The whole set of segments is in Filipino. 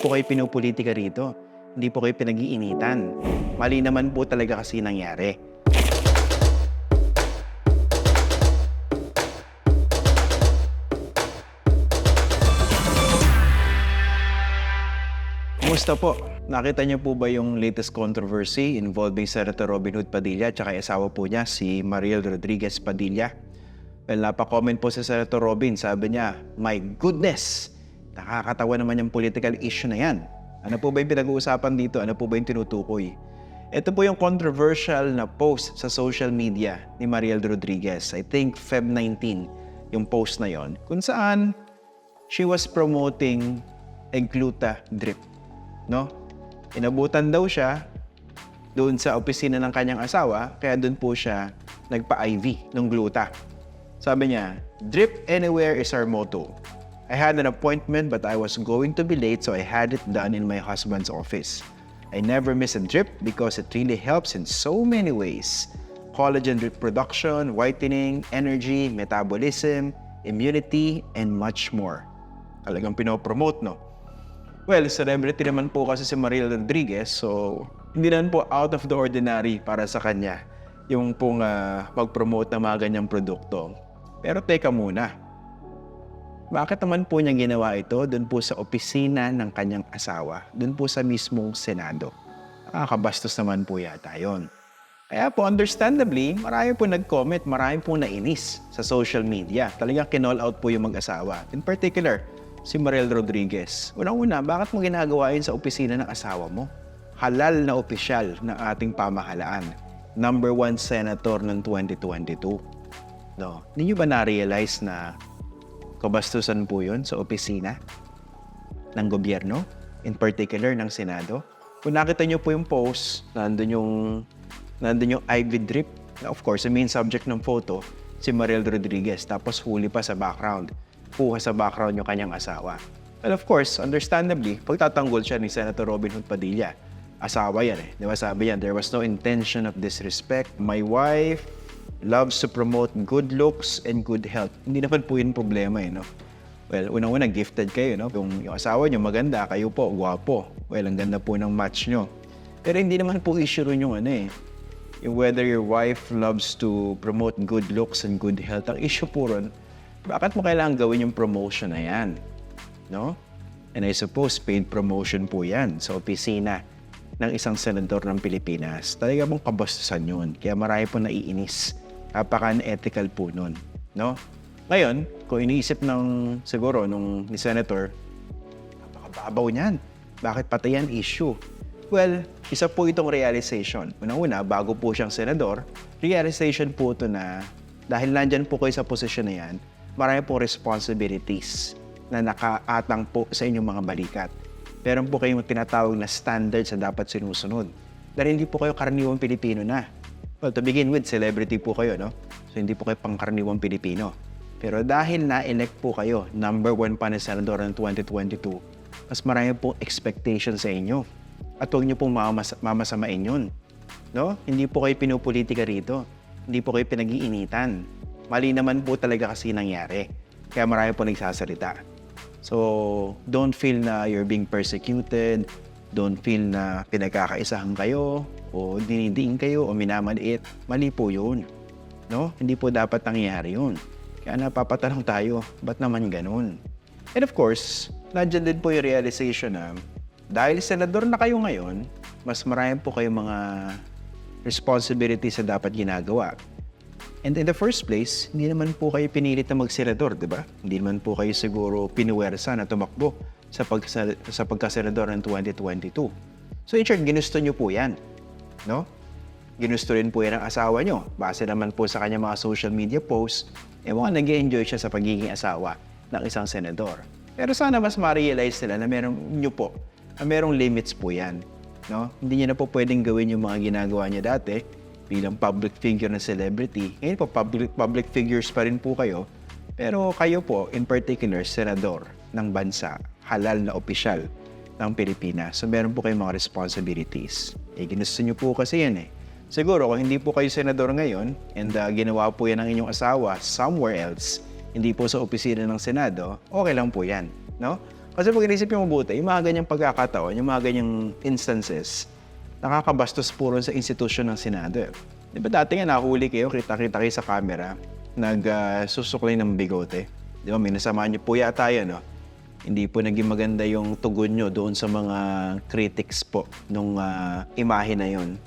po kayo pinopolitika rito. Hindi po kayo pinag-iinitan. Mali naman po talaga kasi nangyari. Kumusta po? Nakita niyo po ba yung latest controversy involving Senator Robin Hood Padilla at saka asawa po niya, si Mariel Rodriguez Padilla? Well, napa-comment po si Senator Robin. Sabi niya, "My goodness! Nakakatawa naman yung political issue na yan. Ano po ba yung pinag-uusapan dito? Ano po ba yung tinutukoy?" Ito po yung controversial na post sa social media ni Mariel Rodriguez. I think Feb 19 yung post na yon, kung saan she was promoting Egluta drip. No? Inabutan daw siya doon sa opisina ng kanyang asawa, kaya doon po siya nagpa-IV ng gluta. Sabi niya, "Drip anywhere is our motto. I had an appointment but I was going to be late so I had it done in my husband's office. I never miss a drip because it really helps in so many ways. Collagen drip production, whitening, energy, metabolism, immunity, and much more." Talagang pinopromote, no? Well, celebrity naman po kasi si Mariel Rodriguez, so hindi naman po out of the ordinary para sa kanya yung pong mag-promote ng mga ganyang produkto. Pero teka muna, bakit naman po niya ginawa ito doon po sa opisina ng kanyang asawa, doon po sa mismong Senado? Nakakabastos naman po yata yun. Kaya po, understandably, marami po nag-comment, marami po nainis sa social media. Talagang kinall out po yung mag-asawa. In particular, si Mariel Rodriguez. Unang-una, bakit mo ginagawa yun sa opisina ng asawa mo? Halal na opisyal ng ating pamahalaan. Number 1 senator ng 2022. No, hindi nyo ba na-realize na kabastusan po yun sa opisina ng gobyerno? In particular, ng Senado? Kung nakita nyo po yung post, nandun yung IV drip. Of course, the main subject ng photo, si Mariel Rodriguez. Tapos huli pa sa background. Puha sa background yung kanyang asawa. Well, of course, understandably, pagtatanggol siya ni Senator Robin Hood Padilla. Asawa yan eh. Di ba sabi yan, "There was no intention of disrespect. My wife loves to promote good looks and good health." Hindi naman po yun problema eh, no? Well, unang-una, gifted kayo, no? Yung asawa nyo maganda, kayo po, gwapo. Well, ang ganda po ng match nyo. Pero hindi naman po issue rin yung yung whether your wife loves to promote good looks and good health. Ang issue po ron, bakit mo kailangan gawin yung promotion na yan? No? And I suppose paid promotion po yan sa opisina ng isang senador ng Pilipinas. Talaga mong kabastusan yun. Kaya marami po naiinis. Napaka-unethical po nun. No? Ngayon, kung iniisip siguro ni Senator, napakababaw niyan. Bakit patayan issue? Well, isa po itong realization. Unang-una, bago po siyang senador, realization po ito na dahil nandyan po kayo sa posisyon na yan, marami pong responsibilities na nakaatang po sa inyong mga balikat. Meron po kayong tinatawag na standards na dapat sinusunod. Dahil hindi po kayo karaniwang Pilipino na. Well, to begin with, celebrity po kayo, no? So, hindi po kayo pangkaraniwang Pilipino. Pero dahil na-elect po kayo, number 1 pa na senador ng 2022, mas marami pong expectation sa inyo. At huwag niyo pong mamasamain yun. No? Hindi po kayo pinopolitika rito. Hindi po kayo pinag-iinitan. Mali naman po talaga kasi nangyari. Kaya marami po nagsasalita. So, don't feel na you're being persecuted. Don't feel na pinagkakaisahan kayo o dinidiin kayo o minamaliit. Mali po yun. No? Hindi po dapat nangyari yun. Kaya napapatanong tayo, ba't naman ganun? And of course, nandiyan din po yung realization na dahil senador na kayo ngayon, mas marami po kayong mga responsibilities na dapat ginagawa. And in the first place, hindi naman po kayo pinilit na mag-senador, di ba? Hindi naman po kayo siguro pinuwersa na tumakbo sa pagkasenador ng 2022. So in short, ginusto nyo po yan. No? Ginusto rin po yan ang asawa nyo. Base naman po sa kanya mga social media posts, mukhang nag-enjoy siya sa pagiging asawa ng isang senador. Pero sana mas ma-realize nila na merong limits po yan. No? Hindi niya na po pwedeng gawin yung mga ginagawa niya dati bilang public figure na celebrity. Ngayon po, public figures pa rin po kayo. Pero kayo po, in particular, senador ng bansa, halal na opisyal ng Pilipinas. So, meron po kayong mga responsibilities. Ginusto niyo po kasi yan eh. Siguro, kung hindi po kayo senador ngayon, and ginawa po yan ng inyong asawa somewhere else, hindi po sa opisina ng Senado, okay lang po yan. No? Kasi pag inisip nyo mabuti, yung mga ganyang pagkakataon, yung mga ganyang instances, nakakabastos puro sa institusyon ng Senado. Di ba dati nga nahuli kayo, kita-kita kayo sa camera, nagsusuklay ng bigote. Di ba, minasamaan nyo po yata yun, no? Hindi po naging maganda yung tugon nyo doon sa mga critics po nung imahe na yun.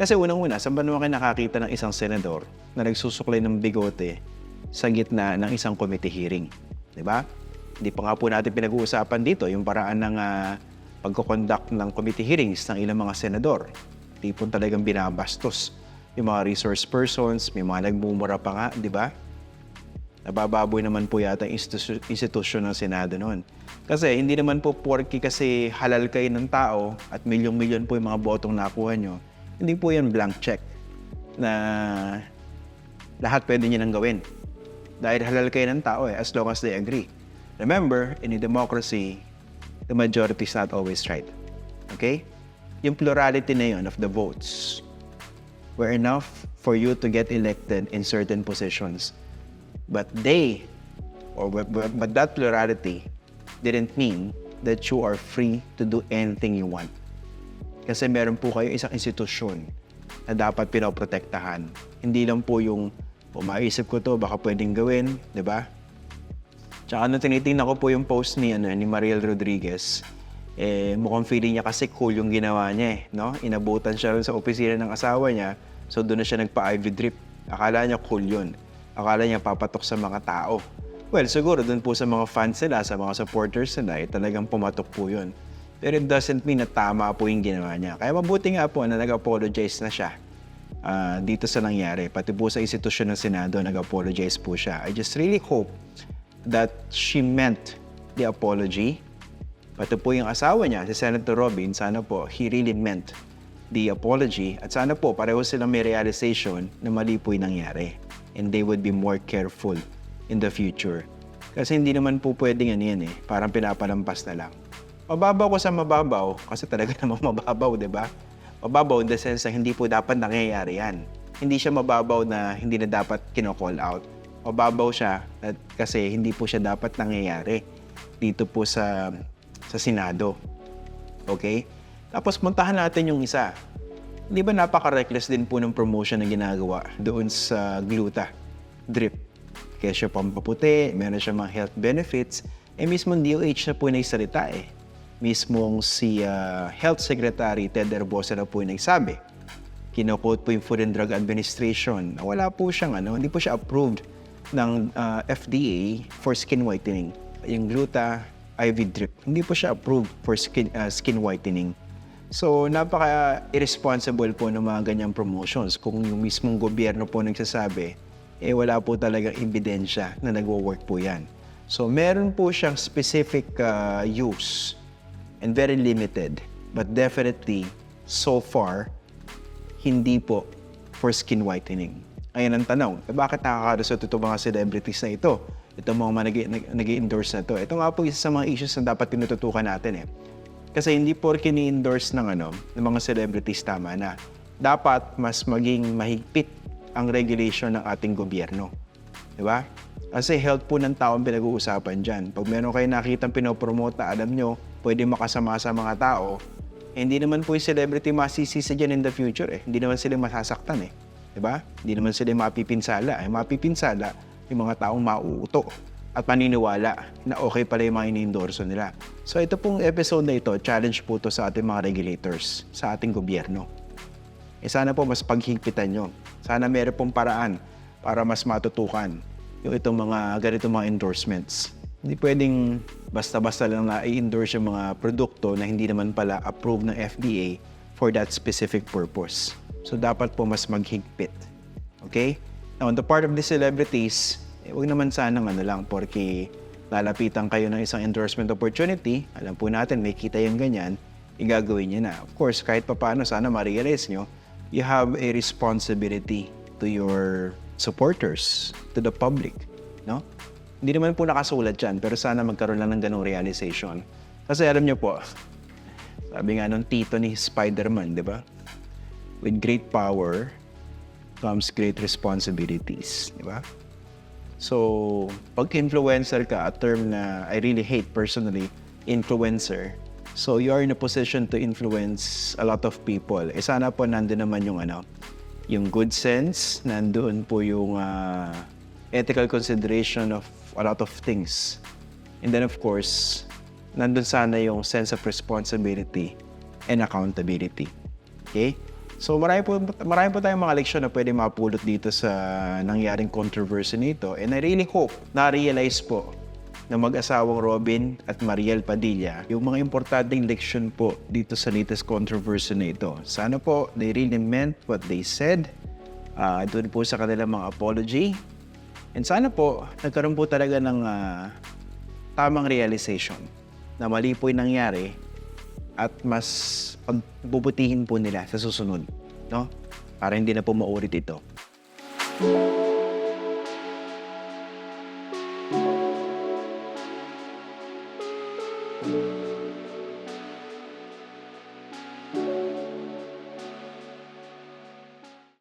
Kasi unang-una, saan ba naman kayo nakakita ng isang senador na nagsusuklay ng bigote sa gitna ng isang committee hearing? Di ba? Hindi pa nga po natin pinag-uusapan dito yung paraan ng pagkoconduct ng committee hearings ng ilang mga senador. Di po talagang binabastos yung mga resource persons, may mga nagmumura pa nga, di ba? Nabababoy naman po yata ang institusyon ng Senado noon. Kasi hindi naman po porky kasi halal kayo ng tao at milyong-milyon po yung mga botong nakuha nyo, hindi po yan blank check na lahat pwede nyo nang gawin. Dahil halal kayo ng tao as long as they agree. Remember, in a democracy, the majority is not always right. Okay? Yung plurality na yun of the votes were enough for you to get elected in certain positions. But that plurality didn't mean that you are free to do anything you want. Kasi meron po kayo isang institusyon na dapat pinoprotektahan. Hindi lang po yung, maisip ko to, baka pwedeng gawin, di ba? Tsaka nung tinitingnan ko po yung post ni Mariel Rodriguez, mukhang feeling niya kasi cool yung ginawa niya no? Inabutan siya rin sa opisina ng asawa niya, so doon na siya nagpa-IV drip. Akala niya cool yun. Akala niya papatok sa mga tao. Well, siguro doon po sa mga fans nila, sa mga supporters nila, talagang pumatok po yun. Pero it doesn't mean na tama po yung ginawa niya. Kaya mabuti nga po na nag-apologize na siya dito sa nangyari. Pati po sa institusyon ng Senado, nag-apologize po siya. I just really hope that she meant the apology. Pati po yung asawa niya, si Senator Robin, sana po he really meant the apology. At sana po pareho silang may realization na mali po yung nangyari. And they would be more careful in the future. Kasi hindi naman po pwedeng yan parang pinapalampas na lang. Mababaw ko sa mababaw, kasi talaga namang mababaw, di ba? Mababaw in the sense na hindi po dapat nangyayari yan. Hindi siya mababaw na hindi na dapat kino-call out. Mababaw siya kasi hindi po siya dapat nangyayari dito po sa Senado. Okay? Tapos puntahan natin yung isa. Di ba napaka-reckless din po ng promotion na ginagawa doon sa gluta, drip. Kaya siya pampaputi, meron siya mga health benefits, mismo DOH na po nagsalita Mismong si Health Secretary Ted Herbosa na po yung nagsabi. Kino-quote po yung Food and Drug Administration na wala po siyang hindi po siya approved ng FDA for skin whitening. Yung gluta IV drip, hindi po siya approved for skin whitening. So, napaka-irresponsible po ng mga ganyang promotions. Kung yung mismong gobyerno po nagsasabi, wala po talagang ebidensya na nagwo-work po yan. So, meron po siyang specific use and very limited. But definitely, so far, hindi po for skin whitening. Ayan ang tanong, bakit nakakaresort itong mga celebrities na ito? Itong mga nag-i-endorse na ito. Ito nga po isa sa mga issues na dapat tinututukan natin Kasi hindi porke ni-endorse ng mga celebrities tama na. Dapat mas maging mahigpit ang regulation ng ating gobyerno. Di ba? Kasi health po ng tao ang pinag-uusapan dyan. Pag meron kayo nakitang pinopromote na alam nyo, pwede makasama sa mga tao, hindi naman po yung celebrity masisisa dyan in the future Hindi naman sila masasaktan Diba? Hindi naman sila mapipinsala. Mapipinsala yung mga taong mauuto at paniniwala na okay pala yung mga ini-endorso nila. So ito pong episode na ito, challenge po to sa ating mga regulators, sa ating gobyerno. Sana po mas paghigpitan nyo. Sana meron pong paraan para mas matutukan yung itong mga ganitong mga endorsements. Hindi pwedeng basta-basta lang na i-endorse yung mga produkto na hindi naman pala approved ng FDA for that specific purpose. So dapat po mas maghigpit. Okay? Now, on the part of the celebrities, huwag naman sanang lang porque lalapitan kayo ng isang endorsement opportunity, alam po natin may kita yung ganyan, igagawin niya na. Of course, kahit papaano, sana ma-realize nyo, you have a responsibility to your supporters, to the public, no? Hindi naman po nakasulat dyan, pero sana magkaroon lang ng ganong realization. Kasi alam nyo po, sabi nga nung tito ni Spider-Man, di ba? With great power comes great responsibilities, di ba? So, pag influencer ka, a term na I really hate personally, influencer. So, you are in a position to influence a lot of people. Sana po nandun naman yung good sense, nandun po yung ethical consideration of a lot of things. And then of course, nandun sana yung sense of responsibility and accountability. Okay? So marami po tayong mga leksyon na pwede mapulot dito sa nangyaring controversy nito. And I really hope na-realize po na mag-asawang Robin at Mariel Padilla yung mga importanteng leksyon po dito sa latest controversy na ito. Sana po they really meant what they said. Doon po sa kanilang mga apology. And sana po nagkaroon po talaga ng tamang realization na mali po yung nangyari at mas pagbubutihin po nila sa susunod, no? Para hindi na po maulit ito.